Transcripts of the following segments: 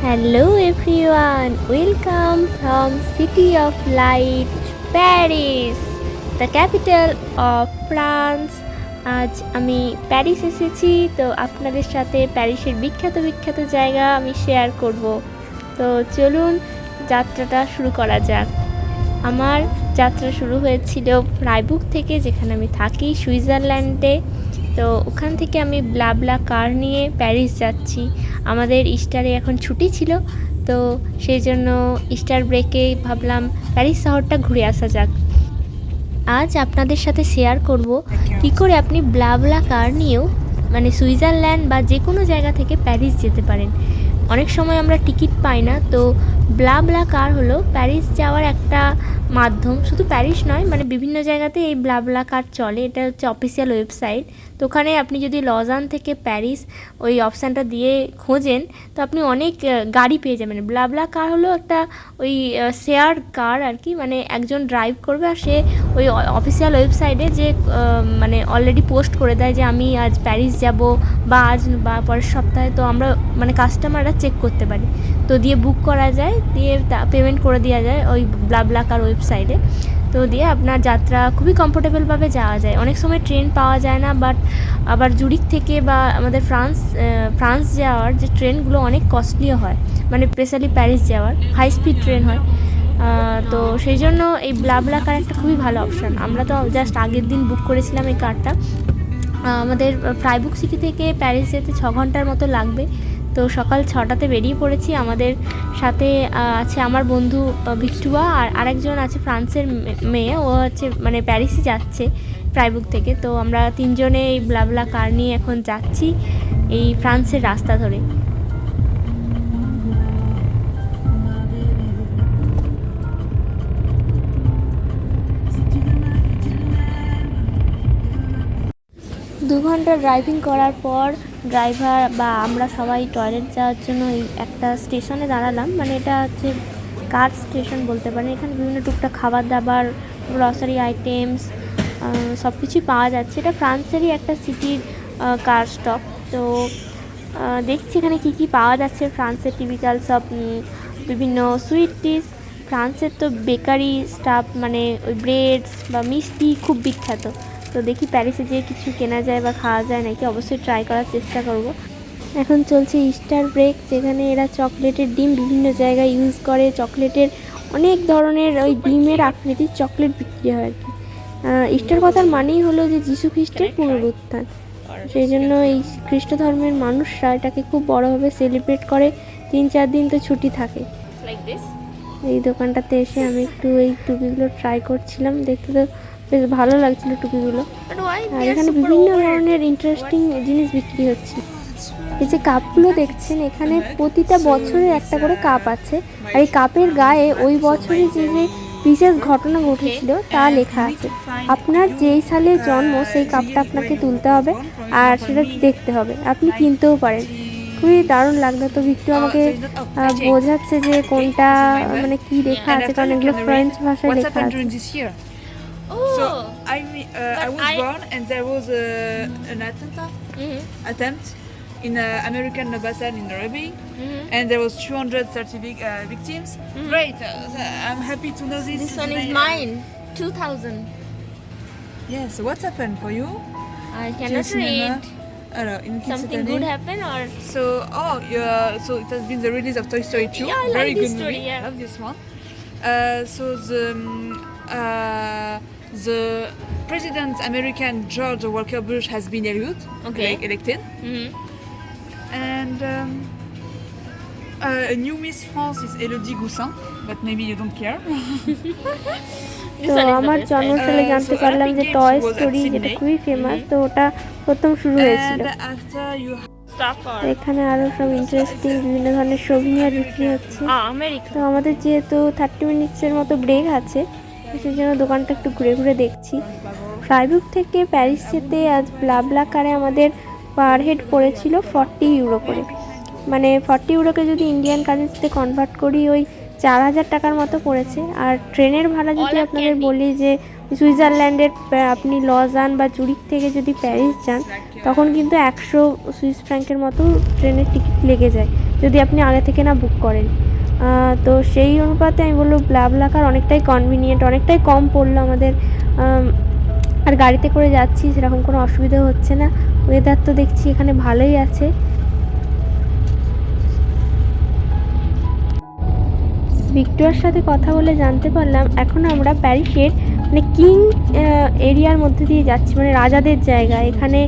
Hello everyone, welcome from City of Light, Paris, the capital of France. আজ আমি Paris এসেছি, তো আপনাদের সাথে প্যারিসের বিখ্যাত জায়গা আমি শেয়ার করব। তো চলুন যাত্রাটা শুরু করা যাক। আমার যাত্রা শুরু হয়েছিল ফ্রাইবুর্গ থেকে, যেখানে আমি থাকি সুইজারল্যান্ডে। তো ওখান থেকে আমি ব্লাবলা কার নিয়ে প্যারিস যাচ্ছি। আমাদের ইস্টারে এখন ছুটি ছিল, তো সেই জন্য ইস্টার ব্রেকে ভাবলাম প্যারিস শহরটা ঘুরে আসা যাক। আজ আপনাদের সাথে শেয়ার করব কী করে আপনি ব্লাবলা কার নিয়েও মানে সুইজারল্যান্ড বা যে কোনো জায়গা থেকে প্যারিস যেতে পারেন। অনেক সময় আমরা টিকিট পাই না, তো ব্লাবলা কার হলো প্যারিস যাওয়ার একটা মাধ্যম। শুধু প্যারিস নয়, মানে বিভিন্ন জায়গাতে এই ব্লাবলা কার চলে। এটা হচ্ছে অফিসিয়াল ওয়েবসাইট। তো ওখানে আপনি যদি লজান থেকে প্যারিস ওই অপশানটা দিয়ে খোঁজেন, তো আপনি অনেক গাড়ি পেয়ে যাবেন। ব্লাবলা কার হলো একটা ওই শেয়ার কার আর কি, মানে একজন ড্রাইভ করবে আর সে ওই অফিসিয়াল ওয়েবসাইটে যে মানে অলরেডি পোস্ট করে দেয় যে আমি আজ প্যারিস যাব বা আজ বা পরের সপ্তাহে। তো আমরা মানে কাস্টমাররা চেক করতে পারি, তো দিয়ে বুক করা যায়, দিয়ে পেমেন্ট করে দেওয়া যায় ওই ব্লাবলা কার ওয়েবসাইটে। তো দিয়ে আপনার যাত্রা খুবই কমফোর্টেবলভাবে যাওয়া যায়। অনেক সময় ট্রেন পাওয়া যায় না, বাট আবার জুরিক থেকে বা আমাদের ফ্রান্স যাওয়ার যে ট্রেনগুলো অনেক কস্টলিও হয়, মানে স্পেশালি প্যারিস যাওয়ার হাই স্পিড ট্রেন হয়। তো সেই জন্য এই ব্লাবলা কার একটা খুবই ভালো অপশান। আমরা তো জাস্ট আগের দিন বুক করেছিলাম এই কারটা। আমাদের ফ্রাইবুর্গ সিটি থেকে প্যারিস যেতে 6 ঘন্টার মতো লাগবে। তো সকাল 6টাতে বেরিয়ে পড়েছি। আমাদের সাথে আছে আমার বন্ধু ভিক্টুয়া, আর আরেকজন আছে ফ্রান্সের মেয়ে, ও হচ্ছে মানে প্যারিসে যাচ্ছে ফ্রাইবুর্গ থেকে। তো আমরা তিনজনে এই ব্লাবলা কার নিয়ে এখন যাচ্ছি এই ফ্রান্সের রাস্তা ধরে। দু ঘন্টা ড্রাইভিং করার পর ড্রাইভার বা আমরা সবাই টয়লেট যাওয়ার জন্য এই একটা স্টেশনে দাঁড়ালাম। মানে এটা হচ্ছে কার স্টেশন বলতে পারেন। এখানে বিভিন্ন টুকটাক খাবার দাবার, গ্রসারি আইটেমস সব কিছুই পাওয়া যাচ্ছে। এটা ফ্রান্সেরই একটা সিটির কার স্টপ। তো দেখছি এখানে কী পাওয়া যাচ্ছে। ফ্রান্সের টিপিক্যাল সব বিভিন্ন সুইট ডিশ। ফ্রান্সের তো বেকারি স্টাফ, মানে ওই ব্রেডস বা মিষ্টি খুব বিখ্যাত। তো দেখি প্যারিসে যেয়ে কিছু কেনা যায় বা খাওয়া যায় নাকি, অবশ্যই ট্রাই করার চেষ্টা করব। এখন চলছে ইস্টার ব্রেক, যেখানে এরা চকলেটের ডিম বিভিন্ন জায়গায় ইউজ করে। চকলেটের অনেক ধরনের ওই ডিমের আকৃতির চকলেট বিক্রি হয় আর কি। ইস্টার কথার মানেই হলো যে যীশু খ্রিস্টের পুনরুত্থান। সেই জন্য এই খ্রিস্ট ধর্মের মানুষরা এটাকে খুব বড়োভাবে সেলিব্রেট করে। 3-4 দিন তো ছুটি থাকে। এই দোকানটাতে এসে আমি একটু এই টুপিগুলো ট্রাই করছিলাম, দেখতে তো বেশ ভালো লাগছিল টুপিগুলো। আর এখানে বিভিন্ন ধরনের ইন্টারেস্টিং জিনিস বিক্রি হচ্ছে। এই যে কাপগুলো দেখছেন, এখানে প্রতিটা বছরে একটা করে কাপ আছে, আর এই কাপের গায়ে ওই বছরে যে বিশেষ ঘটনা ঘটেছিল তা লেখা আছে। আপনার যেই সালে জন্ম সেই কাপটা আপনাকে তুলতে হবে আর সেটা দেখতে হবে, আপনি কিনতেও পারেন। খুবই দারুণ লাগলো। তো ভিক্টু আমাকে বোঝাচ্ছে যে কোনটা মানে কি লেখা আছে, কারণ এগুলো ফ্রেঞ্চ ভাষায় লেখা আছে। So I was born and there was an attempt in American Nobasal in Nairobi, and there was 230 victims. Great, I'm happy to know this. This one is mine, 2000. Yeah, so what's happened for you? I cannot read. Something good happened or? So it has been the release of Toy Story 2. Yeah, I like Very this good story, movie. yeah. I love this one. The president American George Walker Bush has been elected. And a new Miss France is Elodie Goussin, but maybe you don't care. তো আমার জন্মসালে জানতে পারলাম যে toy story, যেটা খুবই famous, তো ওটা প্রথম শুরু হয়েছিল। এখানে আরো সব ইন্টারেস্টিং বিভিন্ন ধরনের সোভিনিয়ার বিক্রি হচ্ছে। তো আমাদের যেহেতু 30 মিনিটসের মতো ব্রেক আছে, সেই জন্য দোকানটা একটু ঘুরে ঘুরে দেখছি। ফ্রাইবুর্গ থেকে প্যারিস যেতে আজ ব্লাবলা কারে আমাদের পার হেড পড়েছিল 40 ইউরো করে। মানে 40 ইউরোকে যদি ইন্ডিয়ান কারেন্সিতে কনভার্ট করি ওই 4000 টাকার মতো পড়েছে। আর ট্রেনের ভাড়া যদি আপনাদের বলি যে সুইজারল্যান্ডের আপনি লজান বা জুরিক থেকে যদি প্যারিস যান, তখন কিন্তু 100 সুইস ফ্র্যাঙ্কের মতো ট্রেনের টিকিট লেগে যায়। যদি আপনি আগে থেকে না বুক করেন। তো সেই অনুপাতে আমি বলবো ব্লাবলাকার অনেকটাই কনভিনিয়েন্ট, অনেকটাই কম পড়লো আমাদের। আর গাড়িতে করে যাচ্ছি, সেরকম কোনো অসুবিধা হচ্ছে না। ওয়েদার তো দেখছি এখানে ভালোই আছে। ভিক্টোরিয়ার সাথে কথা বলে জানতে পারলাম এখন আমরা প্যারিসের মানে কিং এরিয়ার মধ্যে দিয়ে যাচ্ছি, মানে রাজাদের জায়গা। এখানে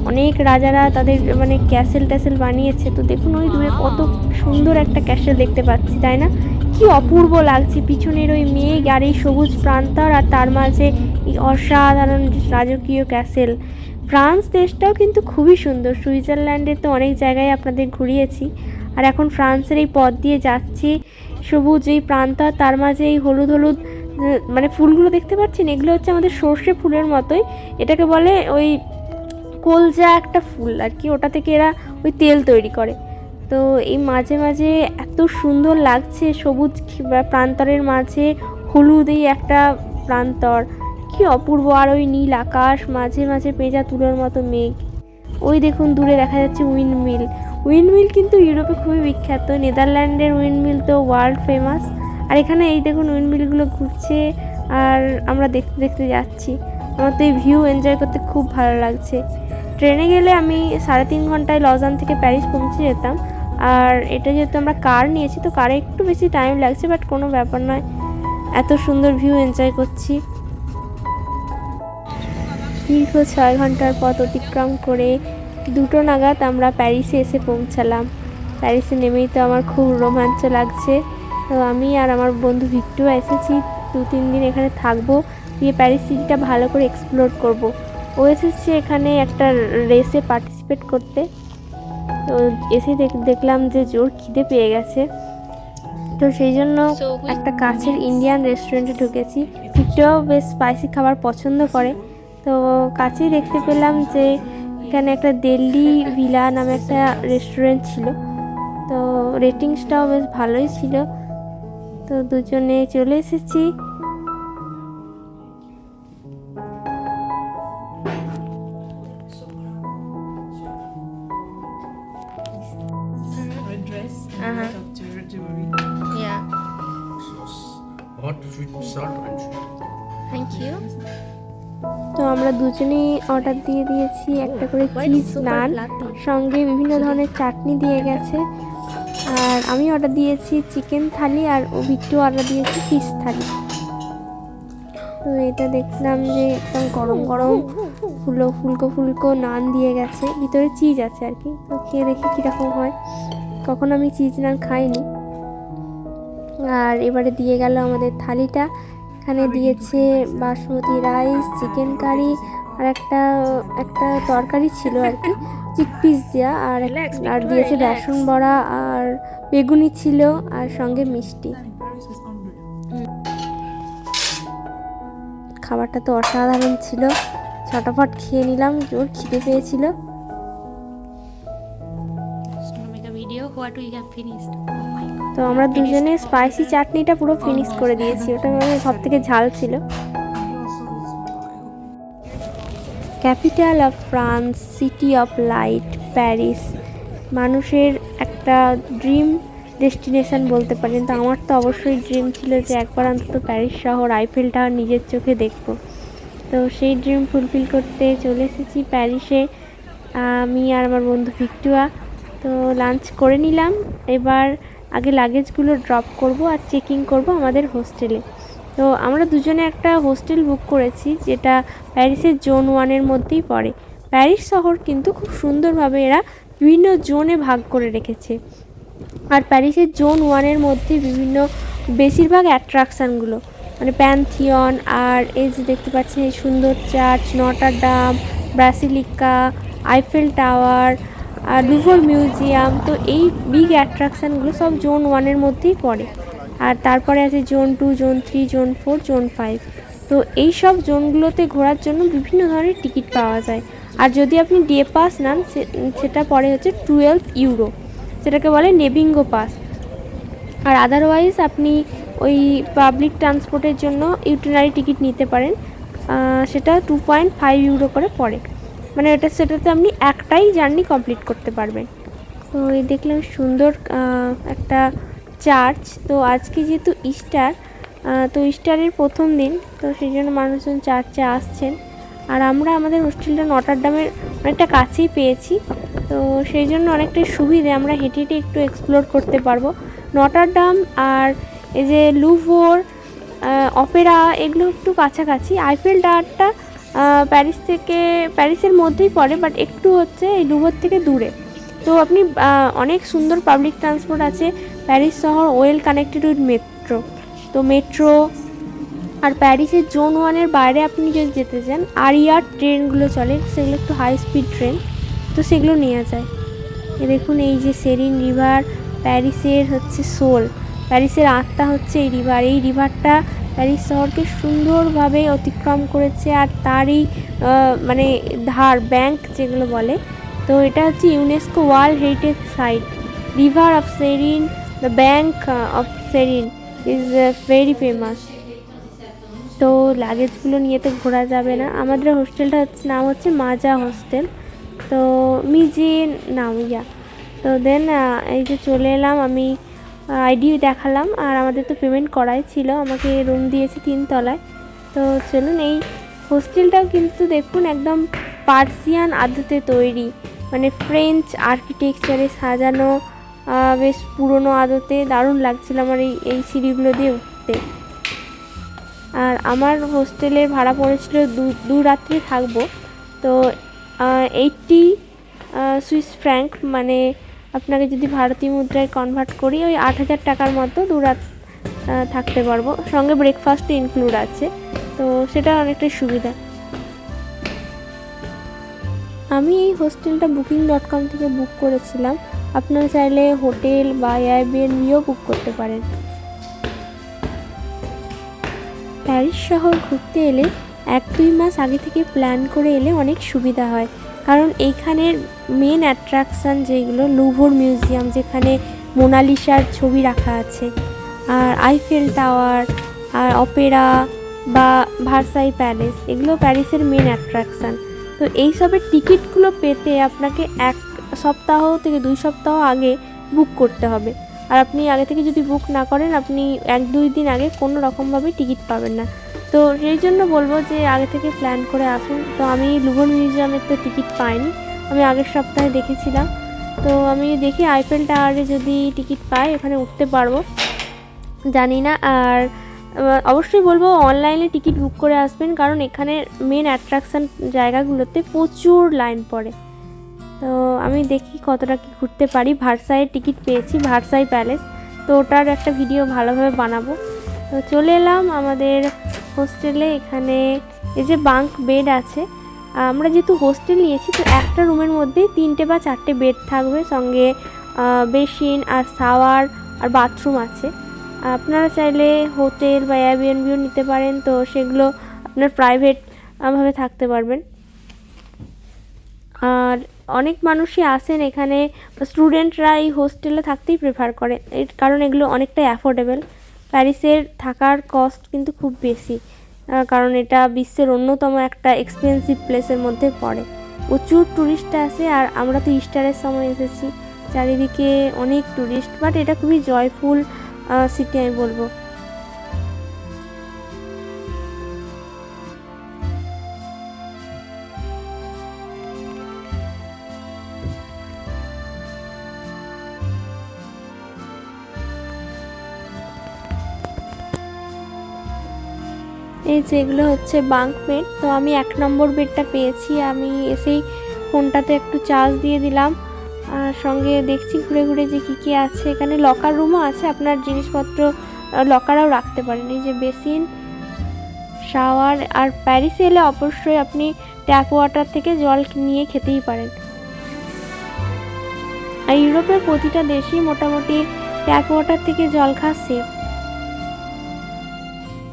অনেক রাজারা তাদের মানে ক্যাসেল ট্যাসেল বানিয়েছে। তো দেখুন ওই দূরে কত সুন্দর একটা ক্যাসেল দেখতে পাচ্ছি, তাই না? কি অপূর্ব লাগছে পিছনের ওই মেঘ আর এই সবুজ প্রান্তর, আর তার মাঝে এই অসাধারণ রাজকীয় ক্যাসেল। ফ্রান্স দেশটাও কিন্তু খুবই সুন্দর। সুইজারল্যান্ডের তো অনেক জায়গায় আপনাদের ঘুরিয়েছি, আর এখন ফ্রান্সের এই পথ দিয়ে যাচ্ছি। সবুজ এই প্রান্তর, তার মাঝে এই হলুদ হলুদ মানে ফুলগুলো দেখতে পাচ্ছেন, এগুলো হচ্ছে আমাদের সর্ষে ফুলের মতোই। এটাকে বলে ওই কলজা একটা ফুল আর কি, ওটা থেকে এরা ওই তেল তৈরি করে। তো এই মাঝে মাঝে এত সুন্দর লাগছে সবুজ প্রান্তরের মাঝে হলুদ এই একটা প্রান্তর, কি অপূর্ব। আর ওই নীল আকাশ, মাঝে মাঝে পেঁজা তুলোর মতো মেঘ। ওই দেখুন দূরে দেখা যাচ্ছে উইন্ডমিল। উইন্ডমিল কিন্তু ইউরোপে খুবই বিখ্যাত, নেদারল্যান্ডের উইন্ডমিল তো ওয়ার্ল্ড ফেমাস। আর এখানে এই দেখুন উইন্ডমিলগুলো ঘুরছে আর আমরা দেখতে দেখতে যাচ্ছি। আমার তো এই ভিউ এনজয় করতে খুব ভালো লাগছে। ট্রেনে গেলে আমি 3.5 ঘন্টায় লজান থেকে প্যারিস পৌঁছে যেতাম, আর এটা যেহেতু আমরা কার নিয়েছি তো কারে একটু বেশি টাইম লাগছে, বাট কোনো ব্যাপার নয়, এত সুন্দর ভিউ এনজয় করছি। দীর্ঘ 6 ঘন্টার পথ অতিক্রম করে 2টো নাগাদ আমরা প্যারিসে এসে পৌঁছালাম। প্যারিসে নেমেই তো আমার খুব রোমাঞ্চ লাগছে। তো আমি আর আমার বন্ধু ভিক্টোরিয়া এসেছি, 2-3 দিন এখানে থাকবো, দিয়ে প্যারিস সিটিটা ভালো করে এক্সপ্লোর করব। ও এসেছে এখানে একটা রেসে পার্টিসিপেট করতে। তো এসে দেখলাম যে জোর খিদে পেয়ে গেছে, তো সেই জন্য একটা কাছের ইন্ডিয়ান রেস্টুরেন্টে ঢুকেছি। ভিক্টোরিয়াও বেশ স্পাইসি খাবার পছন্দ করে, তো কাছেই দেখতে পেলাম যে এখানে একটা দিল্লি ভিলা নামে একটা রেস্টুরেন্ট ছিল। তো রেটিংসটাও বেশ ভালোই ছিল। তো দুজনে চলে এসেছি। তো আমরা দুজনেই অর্ডার দিয়ে দিয়েছি একটা করে চিজ নান, সঙ্গে বিভিন্ন ধরনের চাটনি দিয়ে গেছে। আর আমি অর্ডার দিয়েছি চিকেন থালি, আর ও ভিক্টু অর্ডার দিয়েছি ফিশ থালি। তো এটা দেখলাম যে একদম গরম গরম ফুলকো ফুলকো নান দিয়ে গেছে, ভিতরে চিজ আছে আর কি। তো খেয়ে দেখি কীরকম হয়, কখনো আমি চিজ নান খাইনি। আর এবারে দিয়ে গেল আমাদের থালিটা। এখানে দিয়েছে বাসমতি রাইস, চিকেন কারি, আর একটা তরকারি ছিল আর কি, চিকপিস দেওয়া, আর দিয়েছে বেসন বড়া, আর বেগুনি ছিল, আর সঙ্গে মিষ্টি। খাবারটা তো অসাধারণ ছিল, ছটাফট খেয়ে নিলাম, জোর খিদে পেয়েছিল। তো আমরা দুজনে স্পাইসি চাটনিটা পুরো ফিনিশ করে দিয়েছি, ওটা মানে সব থেকে ঝাল ছিল। Capital of France, city of light, Paris মানুষের একটা ড্রিম ডেস্টিনেশন বলতে পারেন। তো আমার তো অবশ্যই ড্রিম ছিল যে একবার অন্তত প্যারিস শহর আইফেল টাওয়ার নিজের চোখে দেখব। তো সেই ড্রিম ফুলফিল করতে চলে এসেছি প্যারিসে আমি আর আমার বন্ধু ভিক্টোরিয়া। তো লাঞ্চ করে নিলাম, এবার আগে লাগেজগুলো ড্রপ করব আর চেকিং করব আমাদের হোস্টেলে। তো আমরা দুজনে একটা হোস্টেল বুক করেছি যেটা প্যারিসের জোন 1-এর মধ্যেই পড়ে। প্যারিস শহর কিন্তু খুব সুন্দরভাবে এরা বিভিন্ন জোনে ভাগ করে রেখেছে, আর প্যারিসের জোন 1-এর মধ্যে বিভিন্ন বেশিরভাগ অ্যাট্রাকশানগুলো মানে প্যান্থিয়ন, আর এই যে দেখতে পাচ্ছেন এই সুন্দর চার্চ, নটার ডাম, ব্রাসিলিকা, আইফেল টাওয়ার, আর লুভর মিউজিয়াম। তো এই বিগ অ্যাট্রাকশানগুলো সব জোন 1-এর মধ্যেই পড়ে। আর তারপরে আছে জোন 2, জোন 3, জোন 4, জোন 5। তো এই সব জোনগুলোতে ঘোরার জন্য বিভিন্ন ধরনের টিকিট পাওয়া যায়। আর যদি আপনি ডে পাস নেন সেটা পড়ে হচ্ছে 12 ইউরো, সেটাকে বলে নেভিঙ্গো পাস। আর আদারওয়াইজ আপনি ওই পাবলিক ট্রান্সপোর্টের জন্য ইউটিনারি টিকিট নিতে পারেন, সেটা 2.5 ইউরো করে পড়ে। মানে সেটাতে আপনি একটাই জার্নি কমপ্লিট করতে পারবেন। তো এই দেখলাম সুন্দর একটা চার্চ। তো আজকে যেহেতু ইস্টার, তো ইস্টারের প্রথম দিন, তো সেই জন্য মানুষজন চার্চে আসছেন। আর আমরা আমাদের হোস্টেলটা নটারডামের অনেকটা কাছেই পেয়েছি, তো সেই জন্য অনেকটাই সুবিধে, আমরা হেঁটে হেঁটে একটু এক্সপ্লোর করতে পারবো। নটারডাম আর এই যে লুভর, অপেরা, এগুলো একটু কাছাকাছি। আইফেল টাওয়ারটা প্যারিসের মধ্যেই পড়ে, বাট একটু হচ্ছে এই লুভর থেকে দূরে। তো আপনি অনেক সুন্দর পাবলিক ট্রান্সপোর্ট আছে। প্যারিস শহর ওয়েল কানেক্টেড উইথ মেট্রো। তো মেট্রো আর প্যারিসের জোন 1-এর বাইরে আপনি যদি যেতে চান, আরিয়ার ট্রেনগুলো চলে, সেগুলো একটু হাই স্পিড ট্রেন, তো সেগুলো নেওয়া যায়। দেখুন এই যে সেরিন রিভার, প্যারিসের হচ্ছে সোল, প্যারিসের আত্মা হচ্ছে এই রিভার। এই রিভারটা প্যারিস শহরকে সুন্দরভাবে অতিক্রম করেছে, আর তারই মানে ধার, ব্যাঙ্ক যেগুলো বলে, তো এটা হচ্ছে UNESCO world heritage site. River of Seine, the bank of Seine is very famous. তো লাগেজগুলো নিয়ে তো ঘোরা যাবে না। আমাদের হোস্টেলটা নাম হচ্ছে মাজা হোস্টেল, তো মিজে নাম ইয়া। তো দেন এই যে চলে এলাম, আমি আইডি দেখালাম, আর আমাদের তো পেমেন্ট করাই ছিল, আমাকে রুম দিয়েছে 3 তলায়। তো চলুন, এই হোস্টেলটাও কিন্তু দেখুন একদম পার্সিয়ান আদতে তৈরি, মানে ফ্রেঞ্চ আর্কিটেকচারে সাজানো, বেশ পুরনো আদতে, দারুণ লাগছিল আমার এই সিঁড়িগুলো দিয়ে উঠতে। আর আমার হোস্টেলের ভাড়া পড়েছিল 2 রাত্রি থাকবো, তো 80 সুইস ফ্র্যাঙ্ক, মানে আপনাকে যদি ভারতীয় মুদ্রায় কনভার্ট করি ওই 8,000 টাকার মতো 2 রাত থাকতে পারবো। সঙ্গে ব্রেকফাস্টও ইনক্লুড আছে, তো সেটা অনেকটাই সুবিধা। আমি এই হোস্টেলটা booking.com থেকে বুক করেছিলাম, আপনারা চাইলে হোটেল বা এয়ারবিএনবিও বুক করতে পারেন। প্যারিস শহর ঘুরতে এলে 1-2 মাস আগে থেকে প্ল্যান করে এলে অনেক সুবিধা হয়, কারণ এইখানের মেন অ্যাট্রাকশান যেগুলো, লুভর মিউজিয়াম যেখানে মোনালিসার ছবি রাখা আছে, আর আইফেল টাওয়ার, আর অপেরা বা ভার্সাই প্যালেস, এগুলো প্যারিসের মেন অ্যাট্রাকশান। তো এইসবের টিকিটগুলো পেতে আপনাকে 1 সপ্তাহ থেকে 2 সপ্তাহ আগে বুক করতে হবে। আর আপনি আগে থেকে যদি বুক না করেন, আপনি 1-2 দিন আগে কোনো রকমভাবে টিকিট পাবেন না। তো সেই জন্য বলবো যে আগে থেকে প্ল্যান করে আসুন। তো আমি লুভর মিউজিয়ামের তো টিকিট পাইনি, আমি আগের সপ্তাহে দেখেছিলাম, তো আমি দেখি আইফেল টাওয়ারে যদি টিকিট পাই ওখানে উঠতে পারবো, জানি না। আর অবশ্যই বলবো অনলাইনে টিকিট বুক করে আসবেন, কারণ এখানে মেন অ্যাট্রাকশান জায়গাগুলোতে প্রচুর লাইন পড়ে। তো আমি দেখি কতটা কি ঘুরতে পারি। ভার্সাইয়ের টিকিট পেয়েছি, ভার্সাই প্যালেস, তো ওটার একটা ভিডিও ভালোভাবে বানাবো। তো চলে এলাম আমাদের হোস্টেলে। এখানে এই যে বাঙ্ক বেড আছে, আমরা যেহেতু হোস্টেল নিয়েছি, তো একটা রুমের মধ্যেই 3টে বা 4টে বেড থাকবে, সঙ্গে বেসিন আর শাওয়ার আর বাথরুম আছে। আপনারা চাইলে হোটেল বা এয়ারবিএনবিও নিতে পারেন, তো সেগুলো আপনার প্রাইভেট ভাবে থাকতে পারবেন। আর অনেক মানুষই আসেন এখানে, স্টুডেন্টরা এই হোস্টেলে থাকতেই প্রেফার করে, কারণ এগুলো অনেকটাই অ্যাফোর্ডেবল। প্যারিসের থাকার কস্ট কিন্তু খুব বেশি, কারণ এটা বিশ্বের অন্যতম একটা এক্সপেন্সিভ প্লেসের মধ্যে পড়ে। প্রচুর ট্যুরিস্ট আসে, আর আমরা তো ইস্টারের সময় এসেছি, চারিদিকে অনেক ট্যুরিস্ট, বাট এটা খুবই জয়ফুল সিটি আমি বলবো। এই যেগুলো হচ্ছে বাঙ্ক বেড, তো আমি 1 নম্বর বেডটা পেয়েছি। আমি এসেই ফোনটাতে একটু চার্জ দিয়ে দিলাম, আর সঙ্গে দেখছি ঘুরে ঘুরে যে কী আছে। এখানে লকার রুমও আছে, আপনার জিনিসপত্র লকারেও রাখতে পারেন। এই যে বেসিন, শাওয়ার, আর প্যারিসে এলে অবশ্যই আপনি ট্যাপ ওয়াটার থেকে জল নিয়ে খেতেই পারেন। আর ইউরোপের প্রতিটা দেশই মোটামুটি ট্যাপ ওয়াটার থেকে জল খাওয়া সেফ।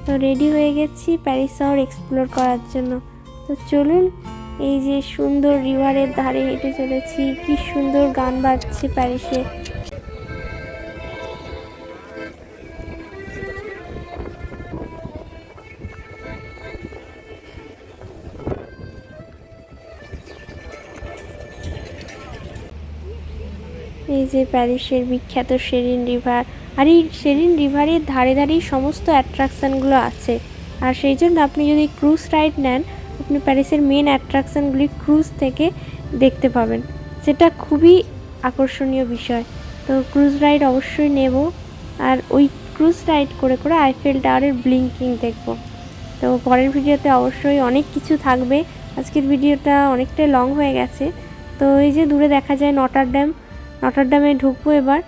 তো রেডি হয়ে গেছি প্যারিস শহর এক্সপ্লোর করার জন্য। তো চলুন, এই যে সুন্দর রিভারের ধারে হেঁটে চলেছি, কি সুন্দর গান বাজছে প্যারিসে। এই যে প্যারিসের বিখ্যাত সেরিন রিভার, আর এই সেরিন রিভারের ধারে ধারেই সমস্ত অ্যাট্রাকশানগুলো আছে। আর সেই জন্য আপনি যদি ক্রুজ রাইড নেন, আপনি প্যারিসের মেন অ্যাট্রাকশানগুলি ক্রুজ থেকে দেখতে পাবেন, যেটা খুবই আকর্ষণীয় বিষয়। তো ক্রুজ রাইড অবশ্যই নেব, আর ওই ক্রুজ রাইড করে করে আইফেল টাওয়ারের ব্লিঙ্কিং দেখব। তো পরের ভিডিওতে অবশ্যই অনেক কিছু থাকবে। আজকের ভিডিওটা অনেকটাই লং হয়ে গেছে। তো এই যে দূরে দেখা যায় নটার ড্যামে ঢুকবো এবার।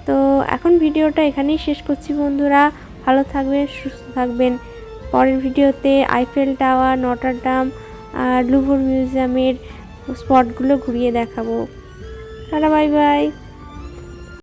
তো এখন ভিডিওটা এখানেই শেষ করছি বন্ধুরা। ভালো থাকবেন, সুস্থ থাকবেন। পরের ভিডিওতে আইফেল টাওয়ার, নটার ড্যাম আর লুভর মিউজিয়ামের স্পটগুলো ঘুরিয়ে দেখাবো। Tata, bye bye.